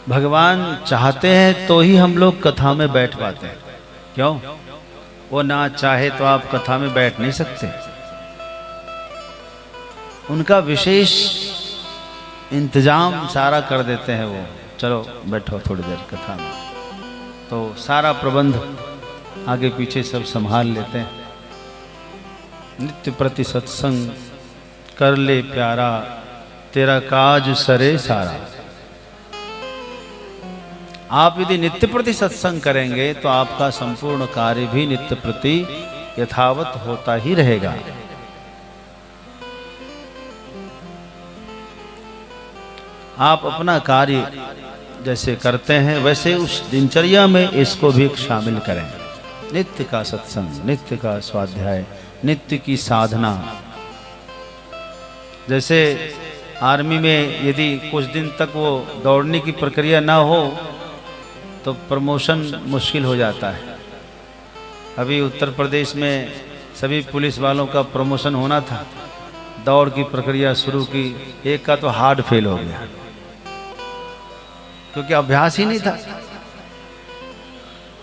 भगवान चाहते हैं तो ही हम लोग कथा में बैठ पाते हैं। क्यों? वो ना चाहे तो आप कथा में बैठ नहीं सकते। उनका विशेष इंतजाम सारा कर देते हैं वो, चलो बैठो थोड़ी देर कथा में, तो सारा प्रबंध आगे पीछे सब संभाल लेते हैं। नित्य प्रति सत्संग कर ले प्यारा, तेरा काज सरे सारा। आप यदि नित्य प्रति सत्संग करेंगे तो आपका संपूर्ण कार्य भी नित्य प्रति यथावत होता ही रहेगा। आप अपना कार्य जैसे करते हैं वैसे उस दिनचर्या में इसको भी शामिल करें। नित्य का सत्संग, नित्य का स्वाध्याय, नित्य की साधना। जैसे आर्मी में यदि कुछ दिन तक वो दौड़ने की प्रक्रिया ना हो तो प्रमोशन मुश्किल हो जाता है। अभी उत्तर प्रदेश में सभी पुलिस वालों का प्रमोशन होना था, दौड़ की प्रक्रिया शुरू की, एक का तो हार्ट फेल हो गया क्योंकि अभ्यास ही नहीं था।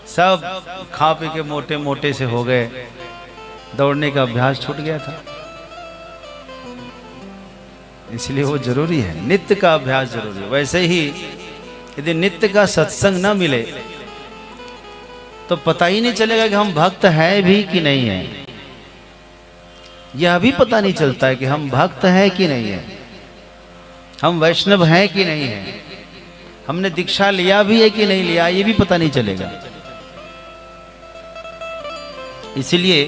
सब खा पी के मोटे मोटे से हो गए, दौड़ने का अभ्यास छूट गया था। इसलिए वो जरूरी है, नित्य का अभ्यास जरूरी है। वैसे ही यदि नित्य का सत्संग न मिले तो पता ही नहीं चलेगा कि हम भक्त हैं भी कि नहीं है। यह भी पता नहीं चलता है कि हम भक्त हैं कि नहीं है, हम वैष्णव हैं कि नहीं है, हमने दीक्षा लिया भी है कि नहीं लिया, ये भी पता नहीं चलेगा। इसलिए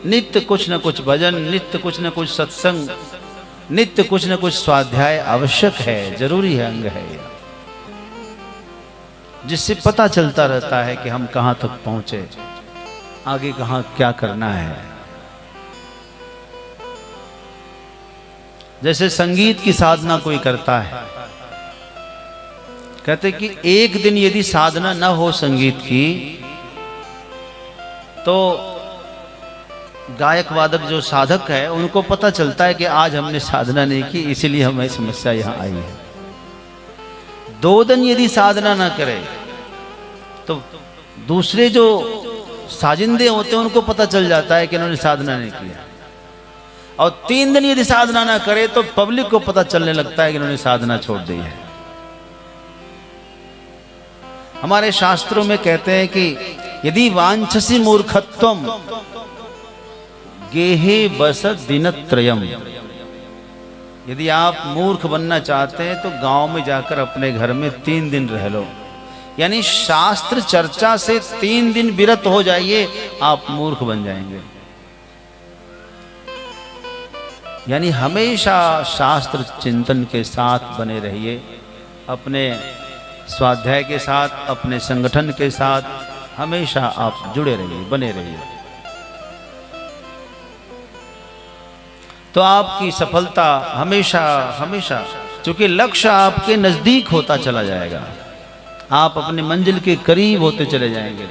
नित्य कुछ न कुछ भजन, नित्य कुछ न कुछ सत्संग, नित्य कुछ न कुछ स्वाध्याय आवश्यक है, जरूरी है, अंग है, जिससे पता चलता रहता है कि हम कहां तक पहुंचे, आगे कहां क्या करना है। जैसे संगीत की साधना कोई करता है, कहते कि एक दिन यदि साधना न हो संगीत की तो गायक वादक जो साधक है उनको पता चलता है कि आज हमने साधना नहीं की, इसीलिए हमें समस्या यहां आई है। 2 दिन यदि साधना ना करे तो दूसरे जो साजिंदे होते हैं उनको पता चल जाता है कि उन्होंने साधना नहीं किया, और 3 दिन यदि साधना ना करे तो पब्लिक को पता चलने लगता है कि उन्होंने साधना छोड़ दी है। हमारे शास्त्रों में कहते हैं कि यदि वांछसी मूर्खत्वम गेहे बस दिनत्रयम, यदि आप मूर्ख बनना चाहते हैं तो गांव में जाकर अपने घर में 3 दिन रह लो, यानी शास्त्र चर्चा से 3 दिन विरत हो जाइए, आप मूर्ख बन जाएंगे। यानी हमेशा शास्त्र चिंतन के साथ बने रहिए, अपने स्वाध्याय के साथ, अपने संगठन के साथ हमेशा आप जुड़े रहिए, बने रहिए, तो आपकी सफलता हमेशा हमेशा, चूंकि लक्ष्य आपके नजदीक होता चला जाएगा, आप अपने मंजिल के करीब होते चले जाएंगे।